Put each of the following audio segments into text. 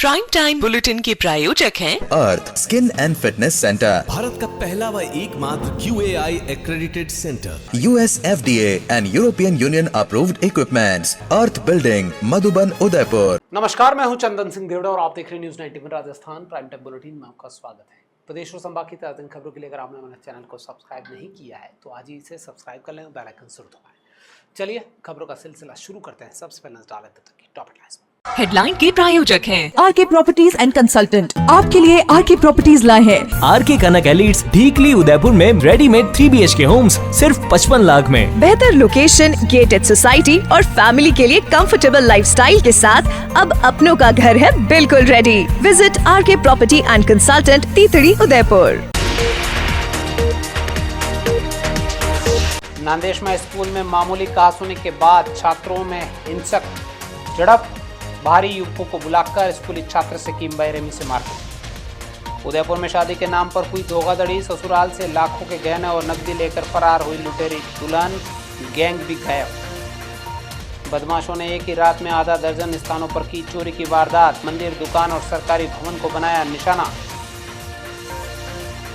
Prime time bulletin के प्रायोजक हैं Earth skin and fitness centre, Bharat का पहला व एकमात्र QAI accredited centre, US FDA and European Union approved equipments, Earth building, Madhuban, Udaipur. नमस्कार, मैं हूं चंदन सिंह देवड़ा और आप देख रहे हैं news 91 Rajasthan prime time bulletin में आपका स्वागत है। प्रदेश और संभाग की ताज़ा खबरों के लिए अगर आपने हमारे चैनल को सब्सक्राइब नहीं किया है तो आज ही इसे सब्सक्राइब कर लें और बेल आइकन जरूर दबाएं। चलिए खबरों का सिलसिला शुरू करते हैं। सबसे पहले नजर डालते हैं की टॉप हेडलाइंस। हेडलाइन के प्रायोजक हैं आरके प्रॉपर्टीज एंड कंसल्टेंट आपके लिए आरके प्रॉपर्टीज लाए हैं। आरके कनक एलिट्स ढीकली उदयपुर में रेडीमेड 3 BHK होम्स सिर्फ 55 लाख में। बेहतर लोकेशन, गेटेड सोसाइटी और फैमिली के लिए कंफर्टेबल लाइफस्टाइल के साथ अब अपनों का घर है बिल्कुल ready. Visit RK property and consultant, तीतड़ी, उदयपुर। नांदेश में स्कूल में मामूली कहासुनी के बाद छात्रों में हिंसक झड़प, भारी युवकों को बुलाकर स्कूली छात्र से की बेरहमी से मारपीट। उदयपुर में शादी के नाम पर हुई धोखाधड़ी, ससुराल से लाखों के गहने और नकदी लेकर फरार हुई लुटेरी दुल्हन, गैंग भी गायब। बदमाशों ने एक ही रात में आधा दर्जन स्थानों पर की चोरी की वारदात, मंदिर, दुकान और सरकारी भवन को बनाया निशाना।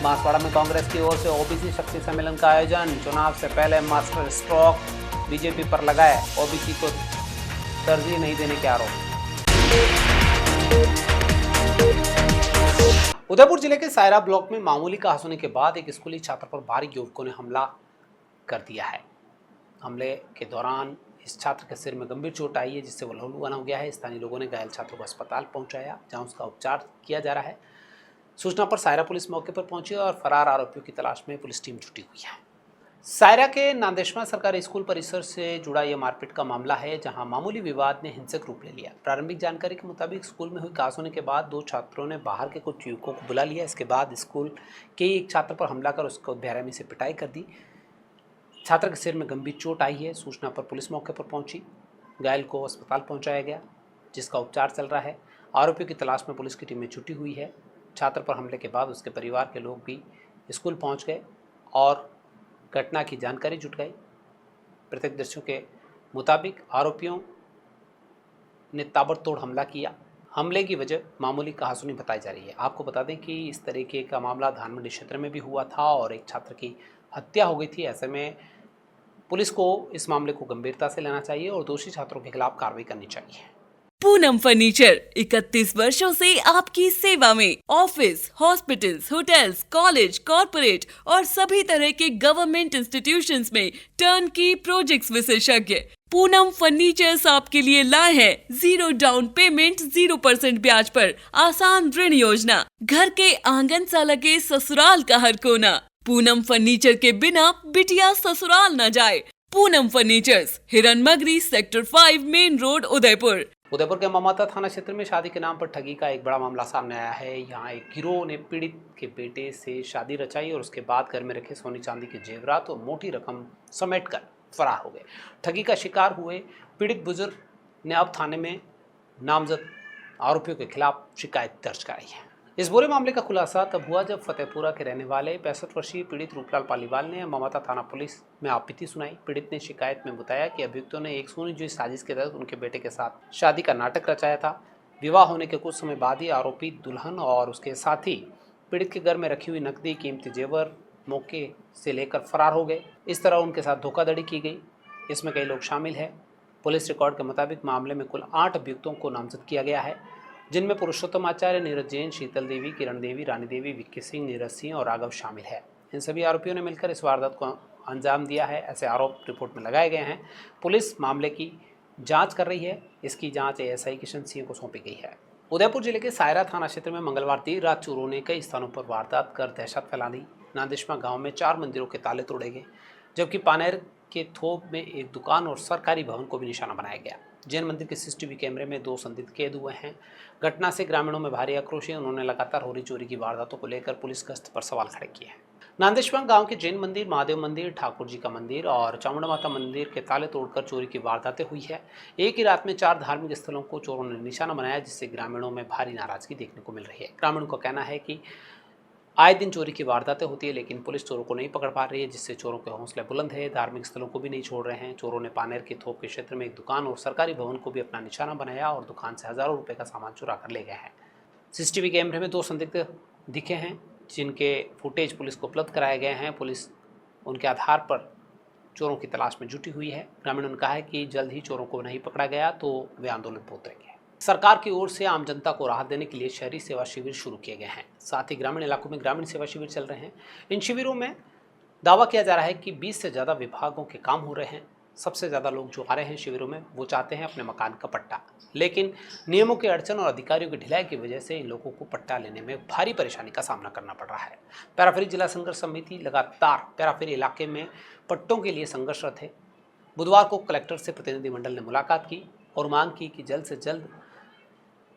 बांसवाड़ा में कांग्रेस की ओर से ओबीसी शक्ति सम्मेलन का आयोजन, चुनाव से पहले मास्टर स्ट्रोक बीजेपी पर लगाए, ओबीसी को तरजीह नहीं देने के आरोप। उदयपुर जिले के सायरा ब्लॉक में मामूली कहासुनी के बाद एक स्कूली छात्र पर भारी युवकों ने हमला कर दिया है। हमले के दौरान इस छात्र के सिर में गंभीर चोट आई है, जिससे वो लहूलुहान हो गया है। स्थानीय लोगों ने घायल छात्र को अस्पताल पहुंचाया, जहां उसका उपचार किया जा रहा है। सूचना पर सायरा पुलिस मौके पर पहुंची और फरार आरोपियों की तलाश में पुलिस टीम जुटी हुई है। सायरा के नांदेशवा सरकारी स्कूल परिसर से जुड़ा यह मारपीट का मामला है, जहां मामूली विवाद ने हिंसक रूप ले लिया। प्रारंभिक जानकारी के मुताबिक स्कूल में हुई कहासुनी के बाद दो छात्रों ने बाहर के कुछ युवकों को बुला लिया। इसके बाद स्कूल के एक छात्र पर हमला कर उसको बेरहमी से पिटाई कर दी। छात्र के सिर में गंभीर चोट आई है। सूचना पर पुलिस मौके पर पहुंची, घायल को अस्पताल पहुंचाया गया, जिसका उपचार चल रहा है। आरोपियों की तलाश में पुलिस की टीमें जुटी हुई है। छात्र पर हमले के बाद उसके परिवार के लोग भी स्कूल पहुँच गए और घटना की जानकारी जुट गई। प्रत्यक्षदर्शियों के मुताबिक आरोपियों ने ताबड़तोड़ हमला किया। हमले की वजह मामूली कहासुनी बताई जा रही है। आपको बता दें कि इस तरीके का मामला धानमंडी क्षेत्र में भी हुआ था और एक छात्र की हत्या हो गई थी। ऐसे में पुलिस को इस मामले को गंभीरता से लेना चाहिए और दोषी छात्रों के खिलाफ कार्रवाई करनी चाहिए। पूनम फर्नीचर 31 वर्षों से आपकी सेवा में। Office, hospitals, hotels, college, corporate और सभी तरह के गवर्नमेंट इंस्टीट्यूशंस में टर्न की प्रोजेक्ट्स विशेषज्ञ पूनम फर्नीचर्स आपके लिए लाए हैं 0 डाउन पेमेंट, 0% ब्याज पर आसान ऋण योजना। घर के आंगन सा लगे ससुराल का हर कोना। पूनम फर्नीचर के बिना बिटिया ससुराल न जाए। Poonam furnitures, Hiranmagri, sector 5, main road, Udaipur. Udaipur के ममाता थाना क्षेत्र में शादी के नाम पर ठगी का एक बड़ा मामला सामने आया है। यहाँ एक गिरोह ने पीड़ित के बेटे से शादी रचाई और उसके बाद घर में रखे सोने चांदी के जेवरात और मोटी रकम समेटकर फरार हो गए। ठगी का शिकार हुए पीड़ित बुजुर्ग ने अब थाने में नामजद आरोपियों के खिलाफ शिकायत दर्ज कराई है। इस बुरे मामले का खुलासा तब हुआ जब फतेहपुरा के रहने वाले 65 वर्षीय पीड़ित रूपलाल पालीवाल ने ममाता थाना पुलिस में आपत्ति सुनाई। पीड़ित ने शिकायत में बताया कि अभियुक्तों ने एक सुनिश्चित साजिश के तहत उनके बेटे के साथ शादी का नाटक रचाया था। विवाह होने के कुछ समय बाद ही आरोपी दुल्हन और उसके साथी पीड़ित के घर में रखी हुई नकदी, कीमती जेवर मौके से लेकर फरार हो गए। इस तरह उनके साथ धोखाधड़ी की गई। इसमें कई लोग शामिल हैं। पुलिस रिकॉर्ड के मुताबिक मामले में कुल 8 अभियुक्तों को नामजद किया गया है, जिनमें पुरुषोत्तम आचार्य, नीरज जैन, शीतल देवी, किरण देवी, रानी देवी, विक्की सिंह, नीरज सिंह और राघव शामिल है। इन सभी आरोपियों ने मिलकर इस वारदात को अंजाम दिया है, ऐसे आरोप रिपोर्ट में लगाए गए हैं। पुलिस मामले की जांच कर रही है। इसकी जांच ASI किशन सिंह को सौंपी गई है। उदयपुर जिले के सायरा थाना क्षेत्र में मंगलवार देर रात चोरों ने कई स्थानों पर वारदात कर दहशत फैला दी। नांदेशवा गाँव में 4 मंदिरों के ताले तोड़े गए, जबकि पानेर के थोप में एक दुकान और सरकारी भवन को भी निशाना बनाया गया। जैन मंदिर के CCTV कैमरे में 2 संदिग्ध कैद हुए हैं। घटना से ग्रामीणों में भारी आक्रोश है। उन्होंने लगातार हो रही चोरी की वारदातों को लेकर पुलिस गश्त पर सवाल खड़े किए हैं। नांदेशवा गांव के जैन मंदिर, महादेव मंदिर, ठाकुर जी का मंदिर और चामुंडा माता मंदिर के ताले तोड़कर चोरी की वारदातें हुई है। एक ही रात में 4 धार्मिक स्थलों को चोरों ने निशाना बनाया, जिससे ग्रामीणों में भारी नाराजगी देखने को मिल रही है। ग्रामीणों का कहना है कि आए दिन चोरी की वारदातें होती है, लेकिन पुलिस चोरों को नहीं पकड़ पा रही है, जिससे चोरों के हौसले बुलंद है। धार्मिक स्थलों को भी नहीं छोड़ रहे हैं। चोरों ने पानेर के थोप के क्षेत्र में एक दुकान और सरकारी भवन को भी अपना निशाना बनाया और दुकान से हजारों रुपए का सामान चुरा कर ले गए हैं। सीसीटीवी कैमरे में 2 संदिग्ध दिखे हैं, जिनके फुटेज पुलिस को उपलब्ध कराए गए हैं। पुलिस उनके आधार पर चोरों की तलाश में जुटी हुई है। ग्रामीणों ने कहा है कि जल्द ही चोरों को नहीं पकड़ा गया तो वे आंदोलन पर उतरेंगे। सरकार की ओर से आम जनता को राहत देने के लिए शहरी सेवा शिविर शुरू किए गए हैं। साथ ही ग्रामीण इलाकों में ग्रामीण सेवा शिविर चल रहे हैं। इन शिविरों में दावा किया जा रहा है कि 20 से ज़्यादा विभागों के काम हो रहे हैं। सबसे ज़्यादा लोग जो आ रहे हैं शिविरों में, वो चाहते हैं अपने मकान का पट्टा, लेकिन नियमों के अड़चन और अधिकारियों की ढिलाई की वजह से इन लोगों को पट्टा लेने में भारी परेशानी का सामना करना पड़ रहा है। पैराफेरी जिला संघर्ष समिति लगातार पैराफेरी इलाके में पट्टों के लिए संघर्षरत है। बुधवार को कलेक्टर से प्रतिनिधिमंडल ने मुलाकात की और मांग की कि जल्द से जल्द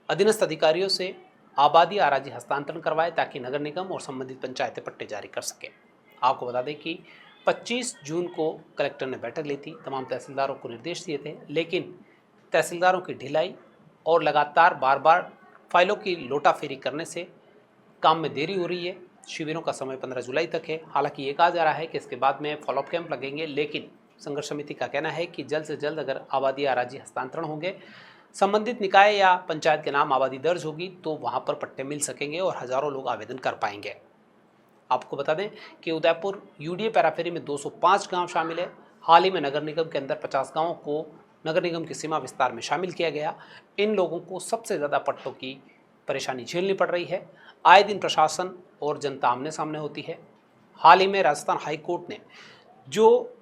अधीनस्थ अधिकारियों से आबादी आराजी हस्तांतरण करवाए ताकि नगर निगम और संबंधित पंचायतें पट्टे जारी कर सके। आपको बता दें कि 25 जून को कलेक्टर ने बैठक ली थी। तमाम तहसीलदारों को निर्देश दिए थे, लेकिन तहसीलदारों की ढिलाई और लगातार बार बार फाइलों की लोटाफेरी करने से काम में देरी हो रही है। शिविरों का समय 15 जुलाई तक है। हालांकि ये कहा जा रहा है कि इसके बाद में फॉलोअप कैंप लगेंगे, लेकिन संघर्ष समिति का कहना है कि जल्द से जल्द अगर आबादी आराजी हस्तांतरण होंगे, संबंधित निकाय या पंचायत के नाम आबादी दर्ज होगी, तो वहां पर पट्टे मिल सकेंगे और हजारों लोग आवेदन कर पाएंगे। आपको बता दें कि उदयपुर यूडीए पैराफेरी में 205 गांव शामिल है। हाल ही में नगर निगम के अंदर 50 गांवों को नगर निगम की सीमा विस्तार में शामिल किया गया। इन लोगों को सबसे ज़्यादा पट्टों की परेशानी झेलनी पड़ रही है। आए दिन प्रशासन और जनता आमने सामने होती है। हाल ही में राजस्थान हाई कोर्ट ने जो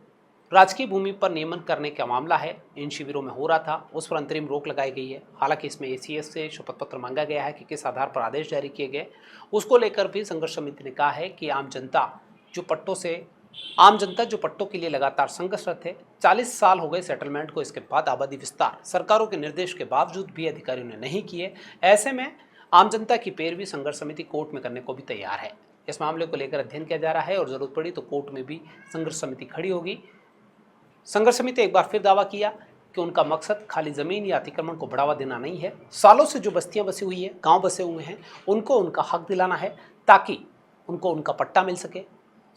राजकीय भूमि पर नियमन करने का मामला है इन शिविरों में हो रहा था, उस पर अंतरिम रोक लगाई गई है। हालांकि इसमें एसीएस से शपथ पत्र मांगा गया है कि किस आधार पर आदेश जारी किए गए, उसको लेकर भी संघर्ष समिति ने कहा है कि आम जनता जो पट्टों के लिए लगातार संघर्षरत है। 40 साल हो गए सेटलमेंट को, इसके बाद आबादी विस्तार सरकारों के निर्देश के बावजूद भी अधिकारियों ने नहीं किए। ऐसे में आम जनता की पैरवी संघर्ष समिति कोर्ट में करने को भी तैयार है। इस मामले को लेकर अध्ययन किया जा रहा है और जरूरत पड़ी तो कोर्ट में भी संघर्ष समिति खड़ी होगी। संघर्ष समिति एक बार फिर दावा किया कि उनका मकसद खाली जमीन या अतिक्रमण को बढ़ावा देना नहीं है। सालों से जो बस्तियां बसी हुई है, गांव बसे हुए हैं, उनको उनका हक दिलाना है ताकि उनको उनका पट्टा मिल सके,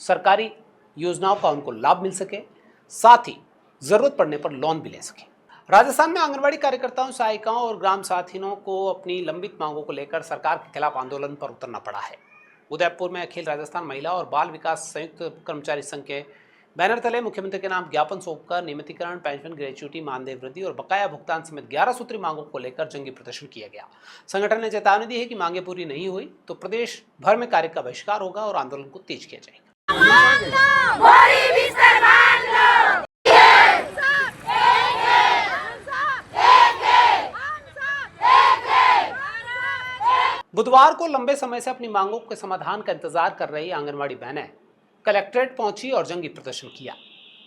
सरकारी योजनाओं का उनको लाभ मिल सके, साथ ही जरूरत पड़ने पर लोन भी ले सके। राजस्थान में आंगनबाड़ी कार्यकर्ताओं, सहायिकाओं और ग्राम साथियों को अपनी लंबित मांगों को लेकर सरकार के खिलाफ आंदोलन पर उतरना पड़ा है। उदयपुर में अखिल राजस्थान महिला और बाल विकास संयुक्त कर्मचारी संघ के बैनर तले मुख्यमंत्री के नाम ज्ञापन सौंपकर नियमितीकरण, पेंशन, ग्रेच्युटी, मानदेय वृद्धि और बकाया भुगतान समेत 11 सूत्री मांगों को लेकर जंगी प्रदर्शन किया गया। संगठन ने चेतावनी दी है कि मांगे पूरी नहीं हुई तो प्रदेश भर में कार्य का बहिष्कार होगा और आंदोलन को तेज किया जाएगा। बुधवार को लंबे समय से अपनी मांगों के समाधान का इंतजार कर रही आंगनबाड़ी बहनें कलेक्ट्रेट पहुंची और जंगी प्रदर्शन किया।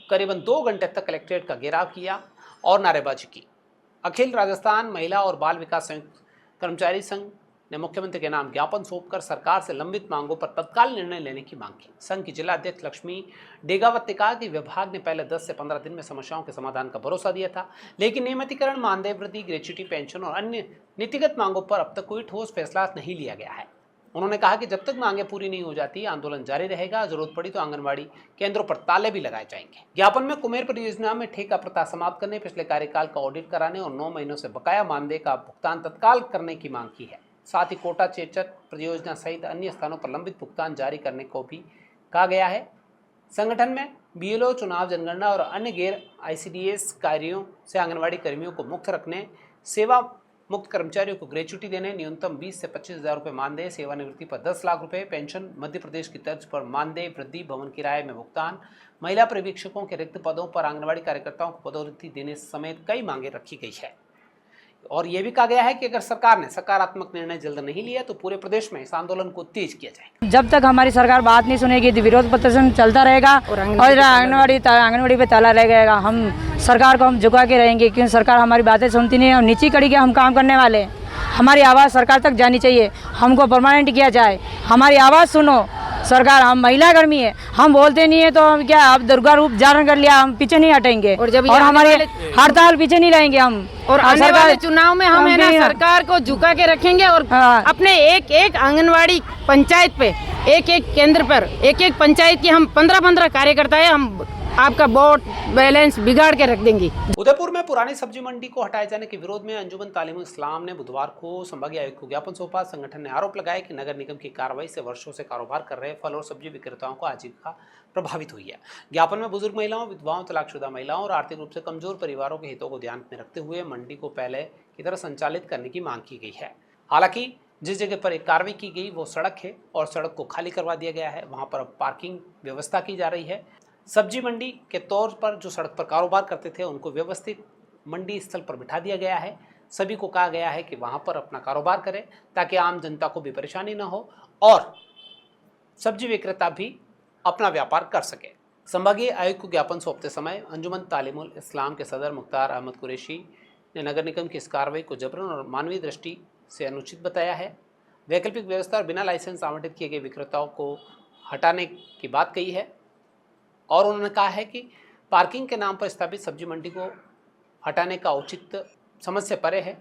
करीबन 2 घंटे तक कलेक्ट्रेट का घेराव किया और नारेबाजी की। अखिल राजस्थान महिला और बाल विकास संयुक्त कर्मचारी संघ ने मुख्यमंत्री के नाम ज्ञापन सौंपकर सरकार से लंबित मांगों पर तत्काल निर्णय लेने की मांग की। संघ की जिला अध्यक्ष लक्ष्मी डेगावत ने कहा कि विभाग ने पहले 10 से 15 दिन में समस्याओं के समाधान का भरोसा दिया था, लेकिन नियमितीकरण, मानदेय वृद्धि, ग्रेच्युटी, पेंशन और अन्य नीतिगत मांगों पर अब तक कोई ठोस फैसला नहीं लिया गया है। उन्होंने कहा कि जब तक मांगें पूरी नहीं हो जाती आंदोलन जारी रहेगा। जरूरत पड़ी तो आंगनबाड़ी केंद्रों पर ताले भी लगाए जाएंगे। ज्ञापन में कुमेर परियोजना में ठेका प्रथा समाप्त करने, पिछले कार्यकाल का ऑडिट कराने और 9 महीनों से बकाया मानदेय का भुगतान तत्काल करने की मांग की है। साथ ही कोटा चेचर परियोजना सहित अन्य स्थानों पर लंबित भुगतान जारी करने को भी कहा गया है। संगठन में बीएलओ, चुनाव जनगणना और अन्य गैर आईसीडीएस कार्यों से आंगनबाड़ी कर्मियों को मुक्त रखने, सेवा मुक्त कर्मचारियों को ग्रेच्युटी देने, न्यूनतम 20 से 25 हज़ार रुपये मानदेय, सेवानिवृत्ति पर 10 लाख रुपए, पेंशन मध्य प्रदेश की तर्ज पर मानदेय वृद्धि, भवन किराए में भुगतान, महिला पर्यवेक्षकों के रिक्त पदों पर आंगनबाड़ी कार्यकर्ताओं को पदोन्नति देने समेत कई मांगे रखी गई है। और यह भी कहा गया है कि अगर सरकार ने सकारात्मक निर्णय जल्द नहीं लिया तो पूरे प्रदेश में इस आंदोलन को तेज किया जाएगा। जब तक हमारी सरकार बात नहीं सुनेगी तो विरोध प्रदर्शन चलता रहेगा और आंगनबाड़ी पे ताला रह जाएगा। हम सरकार को झुका के रहेंगे क्योंकि सरकार हमारी बातें सुनती नहीं है और नीची कड़ी के हम काम करने वाले हैं। हमारी आवाज़ सरकार तक जानी चाहिए, हमको परमानेंट किया जाए, हमारी आवाज़ सुनो सरकार। हम महिला कर्मी है, हम बोलते नहीं है तो हम क्या, अब दुर्गा रूप धारण कर लिया, हम पीछे नहीं हटेंगे और हमारे हड़ताल पीछे नहीं रहेंगे हम। और आने वाले चुनाव में हम है ना सरकार को झुका के रखेंगे और अपने एक आंगनवाड़ी पंचायत पे एक एक केंद्र पर एक एक पंचायत की हम 15-15 कार्यकर्ता है, हम आपका वोट बैलेंस बिगाड़ के रख देंगे। उदयपुर में पुरानी सब्जी मंडी को हटाए जाने के विरोध में अंजुमन तालीम इस्लाम ने बुधवार को संभागीय आयुक्त को ज्ञापन सौंपा। संगठन ने आरोप लगाया कि नगर निगम की कार्रवाई से वर्षों से कारोबार कर रहे फल और सब्जी विक्रेताओं को आजीविका प्रभावित हुई है। ज्ञापन में बुजुर्ग महिलाओं, विधवाओं, तलाकशुदा महिलाओं और आर्थिक रूप से कमजोर परिवारों के हितों को ध्यान में रखते हुए मंडी को पहले की तरह संचालित करने की मांग की गई है। हालांकि जिस जगह पर एक कार्रवाई की गई वो सड़क है और सड़क को खाली करवा दिया गया है, वहां पर अब पार्किंग व्यवस्था की जा रही है। सब्जी मंडी के तौर पर जो सड़क पर कारोबार करते थे उनको व्यवस्थित मंडी स्थल पर बिठा दिया गया है। सभी को कहा गया है कि वहां पर अपना कारोबार करें ताकि आम जनता को भी परेशानी ना हो और सब्जी विक्रेता भी अपना व्यापार कर सके। संभागीय आयुक्त को ज्ञापन सौंपते समय अंजुमन तालीमुल इस्लाम के सदर मुख्तार अहमद कुरैशी ने नगर निगम की इस कार्रवाई को जबरन और मानवीय दृष्टि से अनुचित बताया है। वैकल्पिक व्यवस्था और बिना लाइसेंस आवंटित किए गए विक्रेताओं को हटाने की बात कही है और उन्होंने कहा है कि पार्किंग के नाम पर स्थापित सब्जी मंडी को हटाने का औचित्य समझ से परे है।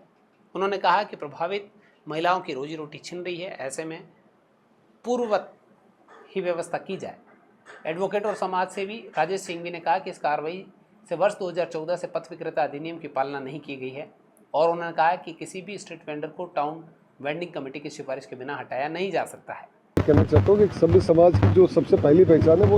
उन्होंने कहा कि प्रभावित महिलाओं की रोजी रोटी छिन रही है, ऐसे में पूर्ववत ही व्यवस्था की जाए। एडवोकेट और समाज सेवी राजेश सिंघवी ने कहा कि इस कार्रवाई से वर्ष 2014 से पथ विक्रेता अधिनियम की पालना नहीं की गई है और उन्होंने कहा कि किसी भी स्ट्रीट वेंडर को टाउन वेंडिंग कमेटी की सिफारिश के बिना हटाया नहीं जा सकता है। कहना चाहता हूँ कि सभ्य समाज की जो सबसे पहली पहचान है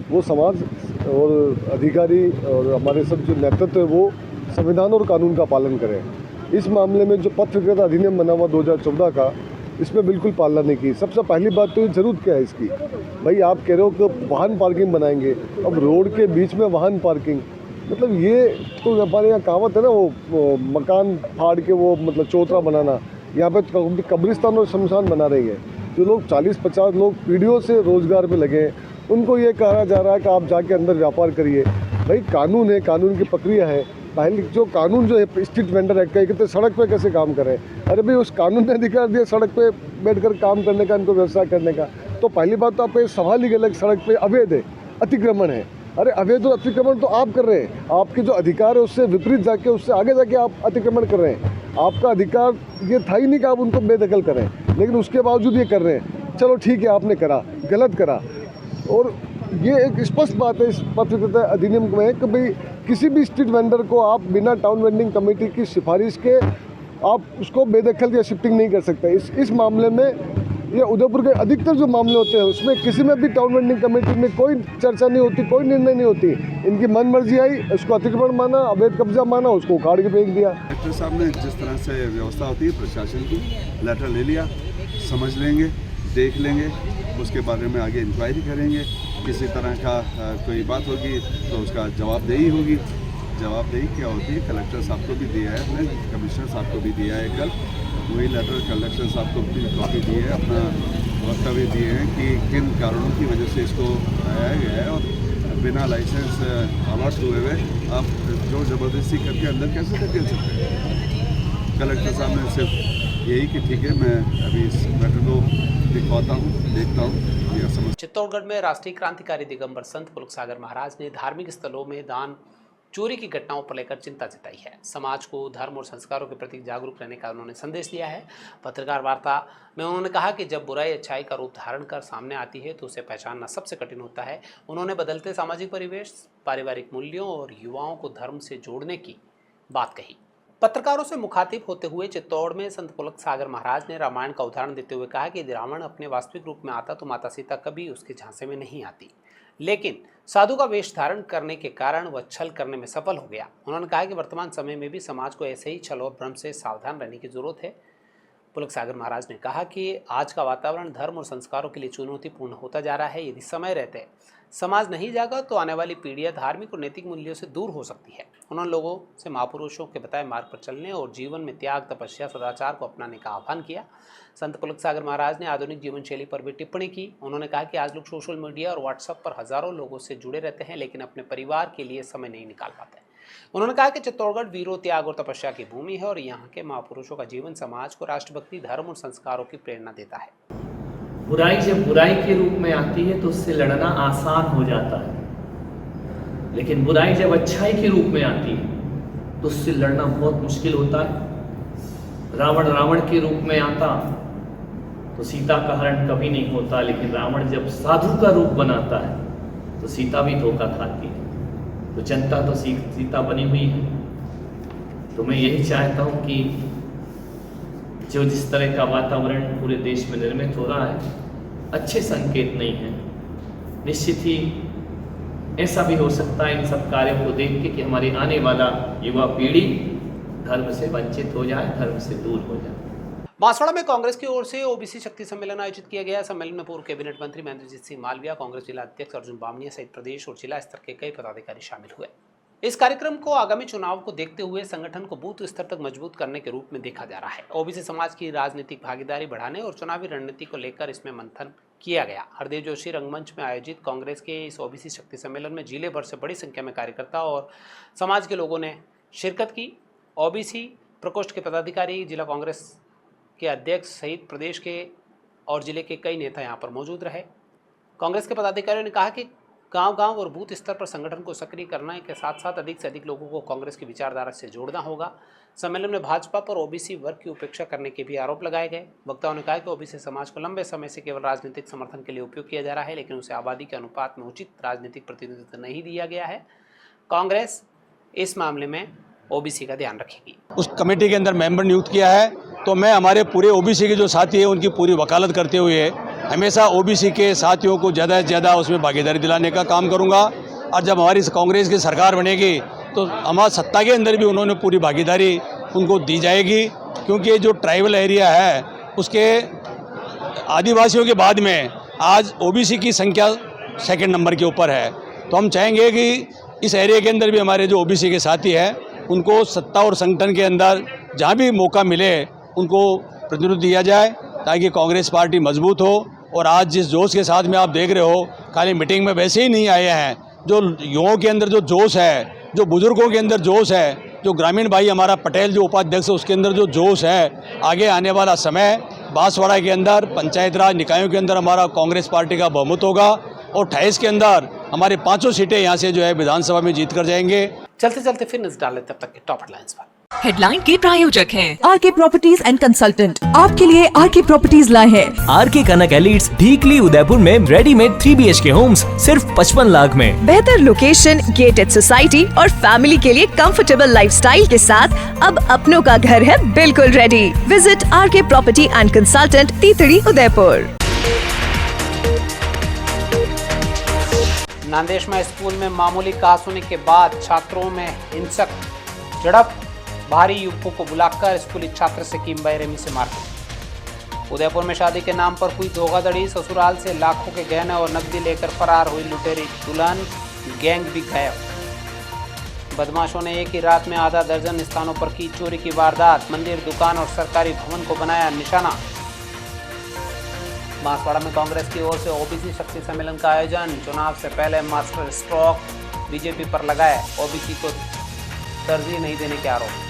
वो समाज और अधिकारी और हमारे सब जो नेतृत्व है वो संविधान और कानून का पालन करें। इस मामले में जो पथ विक्रेता अधिनियम बना हुआ 2014 का, इसमें बिल्कुल पालना नहीं की। सबसे पहली बात तो ये जरूरत क्या है इसकी, भाई आप कह रहे हो कि वाहन पार्किंग बनाएंगे, अब रोड के बीच में वाहन पार्किंग, मतलब ये तो हमारे यहाँ कहावत है ना, वो मकान फाड़ के वो मतलब चौतरा बनाना। यहाँ पे कब्रिस्तान और शमशान बना रही है। जो लोग 40-50 लोग पीढ़ियों से रोजगार पे लगे हैं, उनको ये कहा जा रहा है कि आप जाके अंदर व्यापार करिए। भाई कानून है, कानून की प्रक्रिया है। पहले जो कानून जो है स्ट्रीट वेंडर एक्ट का, कहते सड़क पे कैसे काम करें। अरे भाई उस कानून ने अधिकार दिया सड़क पे बैठकर काम करने का, इनको व्यवसाय करने का। तो पहली बात तो आपका ये सवाल ही गलत, सड़क पे अवैध है, अतिक्रमण है। अरे अवैध और अतिक्रमण तो आप कर रहे हैं, आपके जो अधिकार है उससे विपरीत जाके, उससे आगे जाके आप अतिक्रमण कर रहे हैं। आपका अधिकार ये था ही नहीं कि आप उनको बेदखल करें, लेकिन उसके बावजूद ये कर रहे हैं। चलो ठीक है, आपने करा, गलत करा। और ये एक स्पष्ट बात है इस पथ विक्रेता अधिनियम में कि भाई किसी भी स्ट्रीट वेंडर को आप बिना टाउन वेंडिंग कमेटी की सिफारिश के आप उसको बेदखल या शिफ्टिंग नहीं कर सकते। इस मामले में ये उदयपुर के अधिकतर जो मामले होते हैं उसमें किसी में भी टाउन वेंडिंग कमेटी में कोई चर्चा नहीं होती, कोई निर्णय नहीं होती। इनकी मन मर्जी आई, उसको अतिक्रमण माना, अवैध कब्जा माना, उसको उखाड़ के फेंक दिया। कलेक्टर साहब ने जिस तरह से व्यवस्था होती है प्रशासन की, लेटर ले लिया, समझ लेंगे, देख लेंगे, उसके बारे में आगे इंक्वायरी करेंगे। किसी तरह का कोई बात होगी तो उसका जवाबदेही होगी। जवाबदेही क्या होती है, कलेक्टर साहब को भी दिया है, हमने कमिश्नर साहब को भी दिया है। कल वही लेटर कलेक्टर साहब को भी कॉपी दी है, अपना वक्तव्य दिए हैं कि किन कारणों की वजह से इसको आया गया है और बिना लाइसेंस अलॉट हुए हुए आप जो ज़बरदस्ती करके अंदर कैसे धकेल सकते हैं। कलेक्टर साहब ने सिर्फ यही कि ठीक है, मैं अभी इस मैटर को दिखवाता हूँ, देखता हूँ, यह समझ। चित्तौड़गढ़ में राष्ट्रीय क्रांतिकारी दिगंबर संत पुलक सागर महाराज ने धार्मिक स्थलों में दान चोरी की घटनाओं पर लेकर चिंता जताई है। समाज को धर्म और संस्कारों के प्रति जागरूक रहने का उन्होंने संदेश दिया है। पत्रकार वार्ता में उन्होंने कहा कि जब बुराई अच्छाई का रूप धारण कर सामने आती है तो उसे पहचानना सबसे कठिन होता है। उन्होंने बदलते सामाजिक परिवेश, पारिवारिक मूल्यों और युवाओं को धर्म से जोड़ने की बात कही। पत्रकारों से मुखातिब होते हुए चित्तौड़ में संत पुलक सागर महाराज ने रामायण का उदाहरण देते हुए कहा कि यदि रावण अपने वास्तविक रूप में आता तो माता सीता कभी उसके झांसे में नहीं आती, लेकिन साधु का वेश धारण करने के कारण वह छल करने में सफल हो गया। उन्होंने कहा कि वर्तमान समय में भी समाज को ऐसे ही छल और भ्रम से सावधान रहने की जरूरत है। पुलक सागर महाराज ने कहा कि आज का वातावरण धर्म और संस्कारों के लिए चुनौतीपूर्ण होता जा रहा है। यदि समय रहते समाज नहीं जागा तो आने वाली पीढ़ियां धार्मिक और नैतिक मूल्यों से दूर हो सकती है। उन्होंने लोगों से महापुरुषों के बताए मार्ग पर चलने और जीवन में त्याग, तपस्या, सदाचार को अपनाने का आह्वान किया। संत पुलक सागर महाराज ने आधुनिक जीवन शैली पर भी टिप्पणी की। उन्होंने कहा कि आज लोग सोशल मीडिया और व्हाट्सएप पर हजारों लोगों से जुड़े रहते हैं, लेकिन अपने परिवार के लिए समय नहीं निकाल पाते। उन्होंने कहा कि चित्तौड़गढ़ वीरों, त्याग और तपस्या की भूमि है और यहाँ के महापुरुषों का जीवन समाज को राष्ट्रभक्ति, धर्म और संस्कारों की प्रेरणा देता है। बुराई जब बुराई के रूप में आती है तो उससे लड़ना आसान हो जाता है, लेकिन बुराई जब अच्छाई के रूप में आती है तो उससे लड़ना बहुत मुश्किल होता है। रावण रावण के रूप में आता तो सीता का हरण कभी नहीं होता, लेकिन रावण जब साधु का रूप बनाता है तो सीता भी धोखा खाती है। तो जनता तो सीता बनी हुई है। तो मैं यही चाहता हूँ कि जो जिस तरह का वातावरण पूरे देश में निर्मित हो रहा है, अच्छे संकेत नहीं है। निश्चित ही ऐसा भी हो सकता है इन सब कार्यों को देख के कि हमारी आने वाला युवा पीढ़ी धर्म से वंचित हो जाए, धर्म से दूर हो जाए। बांसवाड़ा में कांग्रेस की ओर से ओबीसी शक्ति सम्मेलन आयोजित किया गया। सम्मेलन में पूर्व कैबिनेट मंत्री महेंद्रजीत सिंह मालविया, कांग्रेस जिला अध्यक्ष अर्जुन बामनिया सहित प्रदेश और जिला स्तर के कई पदाधिकारी शामिल हुए। इस कार्यक्रम को आगामी चुनाव को देखते हुए संगठन को बूथ स्तर तक मजबूत करने के रूप में देखा जा रहा है। ओबीसी समाज की राजनीतिक भागीदारी बढ़ाने और चुनावी रणनीति को लेकर इसमें मंथन किया गया। हरदेव जोशी रंगमंच में आयोजित कांग्रेस के इस ओबीसी शक्ति सम्मेलन में जिले भर से बड़ी संख्या में कार्यकर्ता और समाज के लोगों ने शिरकत की। ओबीसी प्रकोष्ठ के पदाधिकारी, जिला कांग्रेस के अध्यक्ष सहित प्रदेश के और जिले के कई नेता यहां पर मौजूद रहे। कांग्रेस के पदाधिकारियों ने कहा कि गांव-गांव और बूथ स्तर पर संगठन को सक्रिय करने के साथ साथ अधिक से अधिक लोगों को कांग्रेस की विचारधारा से जोड़ना होगा। सम्मेलन में भाजपा पर ओबीसी वर्ग की उपेक्षा करने के भी आरोप लगाए गए। वक्ताओं ने कहा कि ओबीसी समाज को लंबे समय से केवल राजनीतिक समर्थन के लिए उपयोग किया जा रहा है, लेकिन उसे आबादी के अनुपात में उचित राजनीतिक प्रतिनिधित्व नहीं दिया गया है। कांग्रेस इस मामले में ओबीसी का ध्यान रखेगी। उस कमेटी के अंदर मेंबर नियुक्त किया है, तो मैं हमारे पूरे ओबीसी के जो साथी हैं उनकी पूरी वकालत करते हुए हमेशा ओबीसी के साथियों को ज़्यादा से ज़्यादा उसमें भागीदारी दिलाने का काम करूंगा। और जब हमारी कांग्रेस की सरकार बनेगी तो हमारी सत्ता के अंदर भी उन्होंने पूरी भागीदारी उनको दी जाएगी, क्योंकि ये जो ट्राइबल एरिया है उसके आदिवासियों के बाद में आज ओबीसी की संख्या सेकंड नंबर के ऊपर है। तो हम चाहेंगे कि इस एरिया के अंदर भी हमारे जो ओबीसी के साथी हैं उनको सत्ता और संगठन के अंदर जहाँ भी मौका मिले उनको प्रतिनिधित्व दिया जाए, ताकि कांग्रेस पार्टी मजबूत हो। और आज जिस जोश के साथ में आप देख रहे हो, खाली मीटिंग में वैसे ही नहीं आए हैं, जो युवाओं के अंदर जो जोश है, जो बुजुर्गों के अंदर जोश है, जो ग्रामीण भाई हमारा पटेल जो उपाध्यक्ष है उसके अंदर जो जोश है, आगे आने वाला समय बांसवाड़ा के अंदर पंचायत राज निकायों के अंदर हमारा कांग्रेस पार्टी का बहुमत होगा और 28 के अंदर हमारे 5 सीटें यहाँ से जो है विधानसभा में जीत कर जाएंगे। चलते चलते फिर नजर डालें तब तक के टॉप हेडलाइंस पर। हेडलाइन के प्रायोजक हैं आरके प्रॉपर्टीज एंड कंसल्टेंट। आपके लिए आरके प्रॉपर्टीज लाए हैं आरके कनक एलिट्स, ढीकली, उदयपुर में रेडीमेड 3 BHK होम्स सिर्फ 55 लाख में। बेहतर लोकेशन, गेटेड सोसाइटी और फैमिली के लिए कंफर्टेबल लाइफस्टाइल के साथ अब अपनों का घर है बिल्कुल ready. Visit RK property and consultant, तीतड़ी, उदयपुर। नांदेश में स्कूल में मामूली कहासुनी के बाद छात्रों में हिंसक झड़प, भारी युवकों को बुलाकर स्कूली छात्र से की बेरहमी से मारपीट। उदयपुर में शादी के नाम पर हुई धोखाधड़ी, ससुराल से लाखों के गहने और नकदी लेकर फरार हुई लुटेरी दुल्हन, गैंग भी गायब। बदमाशों ने एक ही रात में आधा दर्जन स्थानों पर की चोरी की वारदात, मंदिर, दुकान और सरकारी भवन को बनाया निशाना। बांसवाड़ा में कांग्रेस की ओर से ओबीसी शक्ति सम्मेलन का आयोजन, चुनाव से पहले मास्टर स्ट्रोक बीजेपी पर लगाए, ओबीसी को तरजीह नहीं देने के आरोप।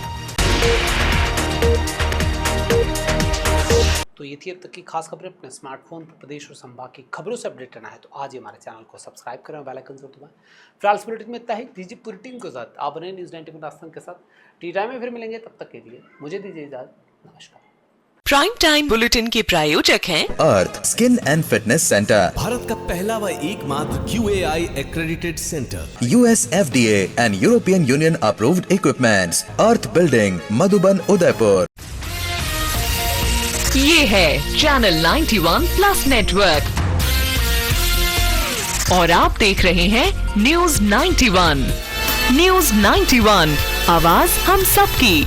तो ये थी अब तक की खास खबरें। अपने स्मार्टफोन पर प्रदेश और संभाग की खबरों से अपडेट रहना है तो आज ही हमारे चैनल को सब्सक्राइब करें, बेल आइकन जरूर दबाएं। फिलहाल इस बुलेटिन में इतना ही। दीजिए पूरी टीम के साथ आप बने न्यूज़ 90 राजस्थान के साथ। टी टाइम में फिर मिलेंगे, तब तक के लिए मुझे दीजिए इजाजत। नमस्कार। प्राइम टाइम बुलेटिन के प्रायोजक हैं Earth skin and fitness centre, Bharat का पहला व एकमात्र QAI accredited center, US FDA and European Union approved equipments, earth building, Madhuban, Udaipur. ये है चैनल 91 प्लस नेटवर्क और आप देख रहे हैं न्यूज़ 91। न्यूज़ 91, आवाज हम सबकी।